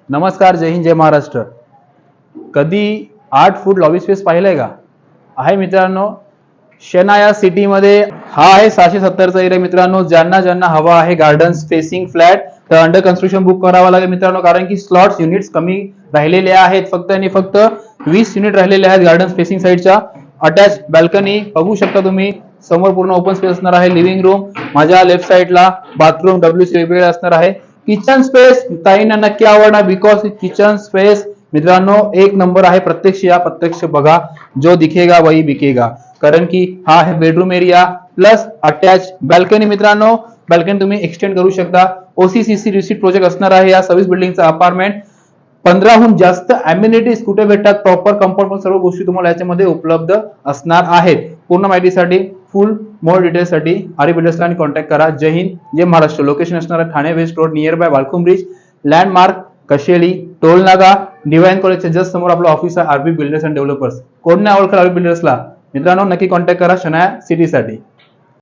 नमस्कार, जय हिंद, जय महाराष्ट्र. कधी 8 फूट लॉबी स्पेस पाहिलंय का? आहे मित्रांनो, शेना सिटी मध्ये हा आहे 670चा एरिया मित्रांनो. ज्यांना हवा आहे गार्डन स्पेसिंग फ्लॅट तर अंडर कन्स्ट्रक्शन बुक करावा लागेल मित्रांनो, कारण की स्लॉट्स युनिट्स कमी राहिलेले आहेत. फक्त आणि फक्त 20 युनिट राहिलेले आहेत गार्डन स्पेसिंग साईडच्या. अटॅच बॅल्कनी बघू शकता तुम्ही. समोर पूर्ण ओपन स्पेस असणार आहे. लिव्हिंग रूम, माझ्या लेफ्ट साईडला बाथरूम WC वेगवेगळे असणार आहे. किचन स्पेस ताईंना नक्की आवडणार, बिकॉज किचन स्पेस मित्रांनो एक नंबर आहे. प्रत्यक्ष या, प्रत्यक्ष बघा, जो दिखेगा वही बिकेगा. कारण की हा आहे bedroom area plus attach balcony मित्रांनो. बॅल्कनी तुम्ही एक्सटेंड करू शकता. OCCC रिसीट प्रोजेक्ट असणार आहे या सर्व्हिस बिल्डिंगचा अपार्टमेंट. 15हून जास्त अम्युनिटीज कुठे भेटतात, प्रॉपर कंपाऊंड, सर्व गोष्टी तुम्हाला याच्यामध्ये उपलब्ध असणार आहेत. पूर्ण माहितीसाठी फुल मोर डिटेल्ससाठी आरी बिल्डर्सला कॉन्टॅक्ट करा. जय हिंद, जय महाराष्ट्र. लोकेशन असणार आहे Thane west road, near by वालकुम ब्रिज, लँडमार्क कशेळी, टोल नागा, डिवाइन कॉलेजच्या जस्ट समोर आपलं ऑफिस आहे. RB builders and developers. कोण नाही ओळखलं आरबी बिल्डर्सला मित्रांनो, नक्की कॉन्टॅक्ट करा शनाया सिटीसाठी.